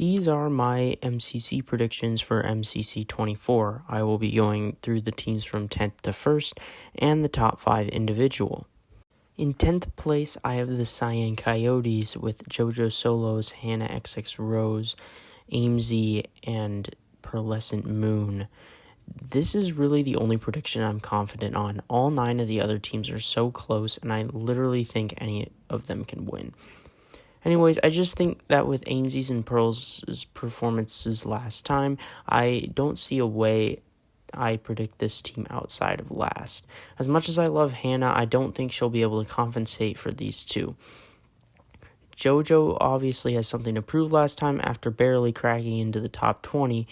These are my MCC predictions for MCC24. I will be going through the teams from 10th to 1st and the top 5 individual. In 10th place, I have the Cyan Coyotes with JoJo Solos, Hannah XX Rose, AimZ, and Pearlescent Moon. This is really the only prediction I'm confident on. All 9 of the other teams are so close, and I literally think any of them can win. Anyways, I just think that with AimZ's and Pearl's performances last time, I don't see a way I predict this team outside of last. As much as I love Hannah, I don't think she'll be able to compensate for these two. JoJo obviously has something to prove last time after barely cracking into the top 20.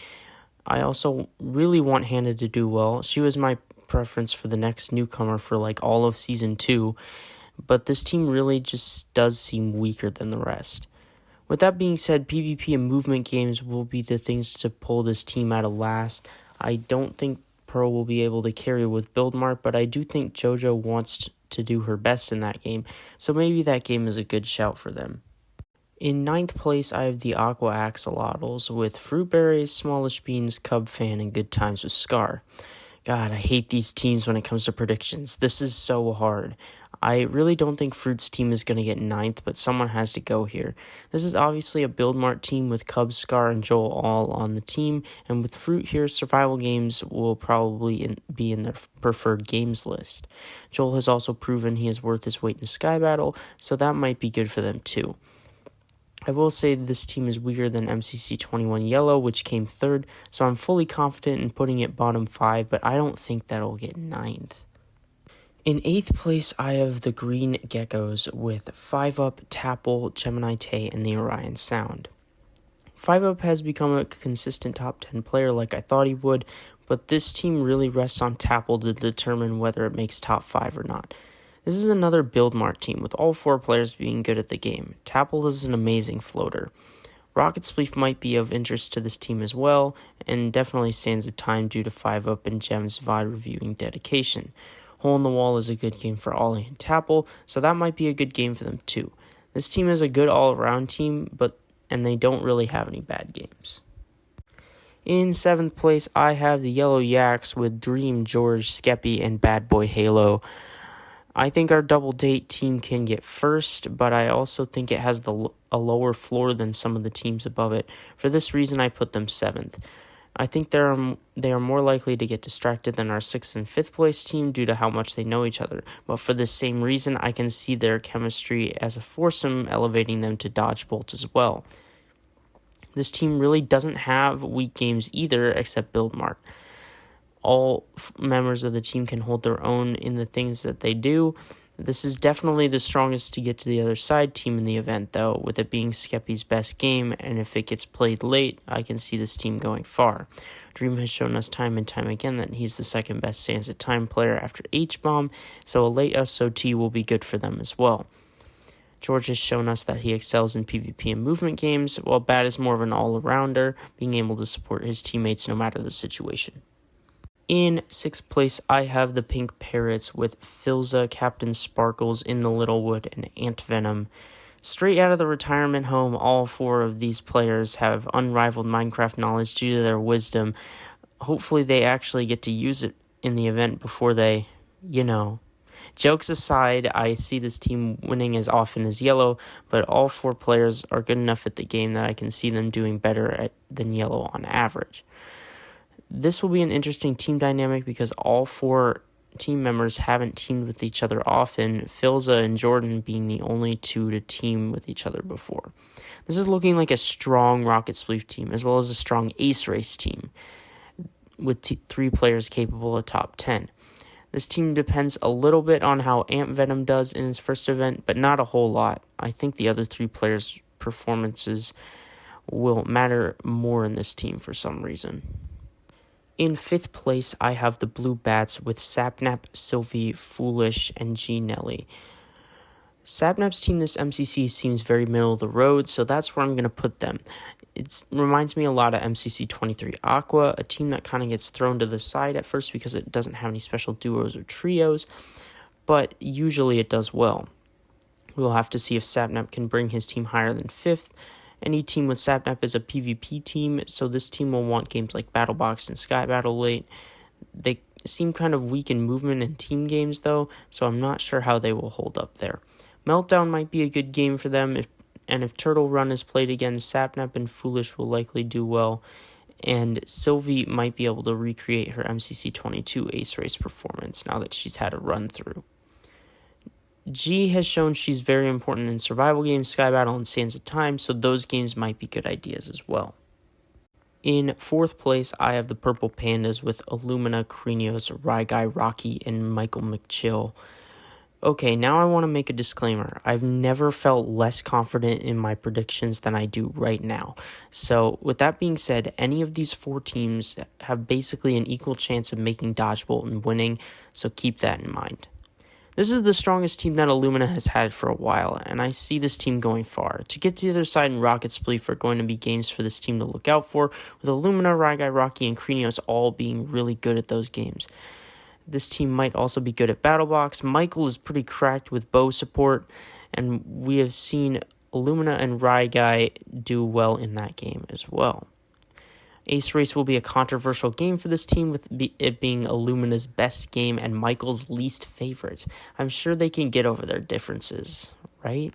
I also really want Hannah to do well. She was my preference for the next newcomer for like all of Season 2. But this team really just does seem weaker than the rest. With that being said, PvP and movement games will be the things to pull this team out of last. I don't think Pearl will be able to carry with Build Mart, but I do think JoJo wants to do her best in that game, so maybe that game is a good shout for them. In 9th place, I have the Aqua Axolotls with Fruit Berries, Smallish Beans, Cub Fan, and Good Times with Scar. God, I hate these teams when it comes to predictions. This is so hard. I really don't think Fruit's team is going to get 9th, but someone has to go here. This is obviously a Build Mart team with Cub, Scar, and Joel all on the team, and with Fruit here, survival games will probably be in their preferred games list. Joel has also proven he is worth his weight in Sky Battle, so that might be good for them too. I will say this team is weaker than MCC21 Yellow, which came 3rd, so I'm fully confident in putting it bottom 5, but I don't think that'll get 9th. In 8th place, I have the Green Geckos with 5UP, Tapple, Gemini Tay, and the Orion Sound. 5UP has become a consistent top 10 player like I thought he would, but this team really rests on Tapple to determine whether it makes top 5 or not. This is another Build Mart team with all 4 players being good at the game. Tapple is an amazing floater. Rocket Spleef might be of interest to this team as well, and definitely Sands of Time due to 5UP and Gem's VOD reviewing dedication. Hole in the Wall is a good game for Ollie and Tapple, so that might be a good game for them too. This team is a good all-around team, and they don't really have any bad games. In 7th place, I have the Yellow Yaks with Dream, George, Skeppy, and Bad Boy Halo. I think our double date team can get 1st, but I also think it has a lower floor than some of the teams above it. For this reason, I put them 7th. I think they are more likely to get distracted than our 6th and 5th place team due to how much they know each other. But for the same reason, I can see their chemistry as a foursome, elevating them to dodge bolts as well. This team really doesn't have weak games either, except Build Mart. All members of the team can hold their own in the things that they do. This is definitely the strongest to get to the other side team in the event, though, with it being Skeppy's best game, and if it gets played late, I can see this team going far. Dream has shown us time and time again that he's the second best Sands of Time player after H-Bomb, so a late SOT will be good for them as well. George has shown us that he excels in PvP and movement games, while Bad is more of an all-arounder, being able to support his teammates no matter the situation. In 6th place, I have the Pink Parrots with Filza, Captain Sparkles, In the Littlewood, and Ant Venom. Straight out of the retirement home, all 4 of these players have unrivaled Minecraft knowledge due to their wisdom. Hopefully they actually get to use it in the event before they, Jokes aside, I see this team winning as often as Yellow, but all 4 players are good enough at the game that I can see them doing better than Yellow on average. This will be an interesting team dynamic because all 4 team members haven't teamed with each other often, Filza and Jordan being the only 2 to team with each other before. This is looking like a strong Rocket Spleef team, as well as a strong Ace Race team, with 3 players capable of top 10. This team depends a little bit on how Ant Venom does in his first event, but not a whole lot. I think the other 3 players' performances will matter more in this team for some reason. In 5th place, I have the Blue Bats with Sapnap, Sylvie, Foolish, and G Nelly. Sapnap's team this MCC seems very middle of the road, so that's where I'm going to put them. It reminds me a lot of MCC23 Aqua, a team that kind of gets thrown to the side at first because it doesn't have any special duos or trios, but usually it does well. We'll have to see if Sapnap can bring his team higher than 5th, Any team with Sapnap is a PvP team, so this team will want games like Battle Box and Sky Battle late. They seem kind of weak in movement and team games though, so I'm not sure how they will hold up there. Meltdown might be a good game for them, if Turtle Run is played again, Sapnap and Foolish will likely do well, and Sylvie might be able to recreate her MCC22 Ace Race performance now that she's had a run through. G has shown she's very important in survival games, Sky Battle, and Sands of Time, so those games might be good ideas as well. In fourth place, I have the Purple Pandas with Illumina, Krinios, Ryguy, Rocky, and Michael McChill. Okay, now I want to make a disclaimer. I've never felt less confident in my predictions than I do right now. So, with that being said, any of these four teams have basically an equal chance of making Dodgebolt and winning, so keep that in mind. This is the strongest team that Illumina has had for a while, and I see this team going far. To get to the other side and Rocket Spleef are going to be games for this team to look out for, with Illumina, Ryguy, Rocky, and Krinios all being really good at those games. This team might also be good at Battle Box. Michael is pretty cracked with bow support, and we have seen Illumina and Ryguy do well in that game as well. Ace Race will be a controversial game for this team, with it being Illumina's best game and Michael's least favorite. I'm sure they can get over their differences, right?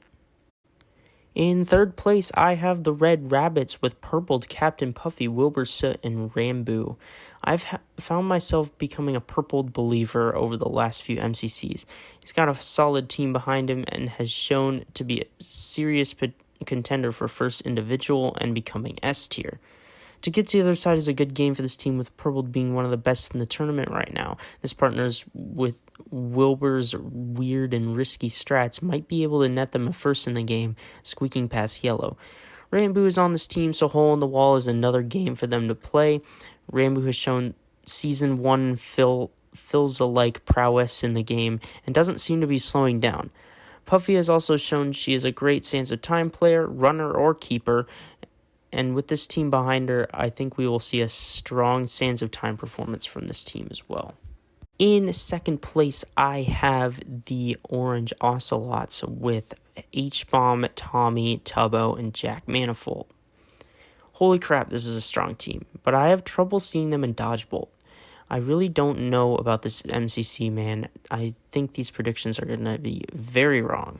In third place, I have the Red Rabbits with Purpled, Captain Puffy, Wilbur Soot, and Rambo. I've found myself becoming a Purpled believer over the last few MCCs. He's got a solid team behind him and has shown to be a serious contender for first individual and becoming S tier. To get to the other side is a good game for this team, with Purpled being one of the best in the tournament right now. This partners with Wilbur's weird and risky strats might be able to net them a first in the game, squeaking past Yellow. Rambo is on this team, so Hole in the Wall is another game for them to play. Rambo has shown Season 1 Phil's-alike prowess in the game and doesn't seem to be slowing down. Puffy has also shown she is a great Sands of Time player, runner, or keeper, and with this team behind her, I think we will see a strong Sands of Time performance from this team as well. In second place, I have the Orange Ocelots with H-Bomb, Tommy, Tubbo, and Jack Manifold. Holy crap, this is a strong team, but I have trouble seeing them in Dodgebolt. I really don't know about this MCC, man. I think these predictions are going to be very wrong.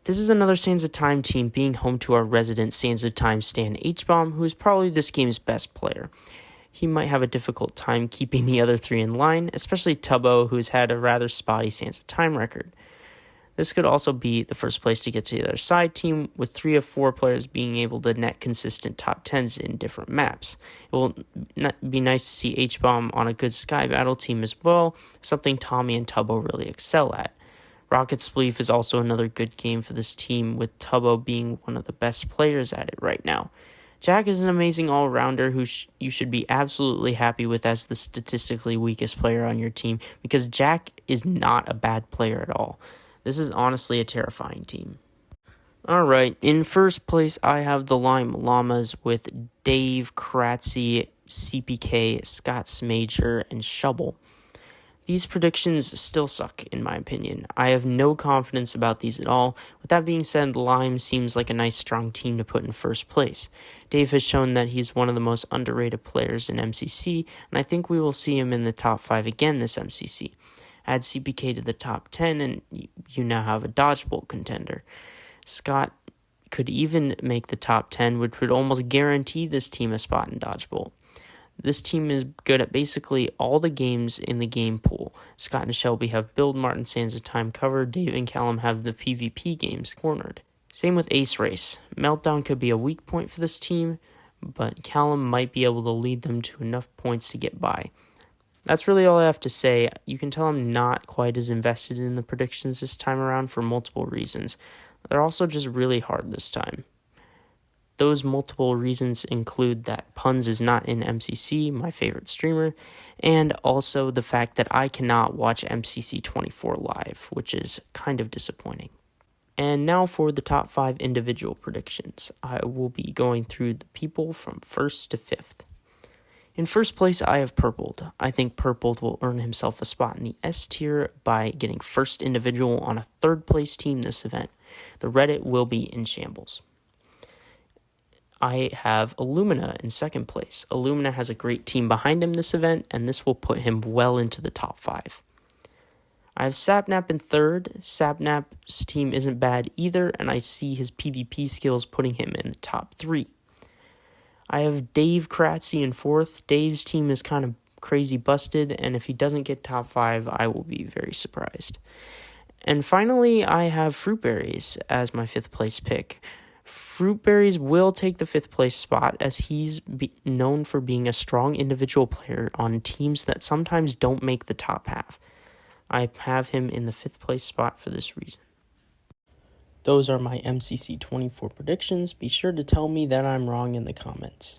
This is another Sands of Time team being home to our resident Sands of Time stan H-Bomb, who is probably this game's best player. He might have a difficult time keeping the other three in line, especially Tubbo, who's had a rather spotty Sands of Time record. This could also be the first place to get to the other side team, with 3 of 4 players being able to net consistent top 10s in different maps. It will be nice to see H-Bomb on a good Sky Battle team as well, something Tommy and Tubbo really excel at. Rocket Spleef is also another good game for this team, with Tubbo being one of the best players at it right now. Jack is an amazing all-rounder who you should be absolutely happy with as the statistically weakest player on your team, because Jack is not a bad player at all. This is honestly a terrifying team. Alright, in first place I have the Llamas with Dave, Kratzy, CPK, Scott Smager, and Shubble. These predictions still suck, in my opinion. I have no confidence about these at all. With that being said, Lime seems like a nice, strong team to put in first place. Dave has shown that he's one of the most underrated players in MCC, and I think we will see him in the top 5 again this MCC. Add CPK to the top 10, and you now have a Dodgebolt contender. Scott could even make the top 10, which would almost guarantee this team a spot in Dodgebolt. This team is good at basically all the games in the game pool. Scott and Shelby have Build, Martin Sands of Time covered. Dave and Callum have the PvP games cornered. Same with Ace Race. Meltdown could be a weak point for this team, but Callum might be able to lead them to enough points to get by. That's really all I have to say. You can tell I'm not quite as invested in the predictions this time around for multiple reasons. They're also just really hard this time. Those multiple reasons include that Puns is not in MCC, my favorite streamer, and also the fact that I cannot watch MCC24 live, which is kind of disappointing. And now for the top 5 individual predictions. I will be going through the people from 1st to 5th. In first place, I have Purpled. I think Purpled will earn himself a spot in the S tier by getting first individual on a 3rd place team this event. The Reddit will be in shambles. I have Illumina in second place. Illumina has a great team behind him this event, and this will put him well into the top 5. I have Sapnap in third. Sapnap's team isn't bad either, and I see his PvP skills putting him in the top 3. I have Dave Kratzy in fourth. Dave's team is kind of crazy busted, and if he doesn't get top 5, I will be very surprised. And finally, I have Fruitberries as my 5th place pick. Fruitberries will take the 5th place spot as he's known for being a strong individual player on teams that sometimes don't make the top half. I have him in the 5th place spot for this reason. Those are my MCC24 predictions. Be sure to tell me that I'm wrong in the comments.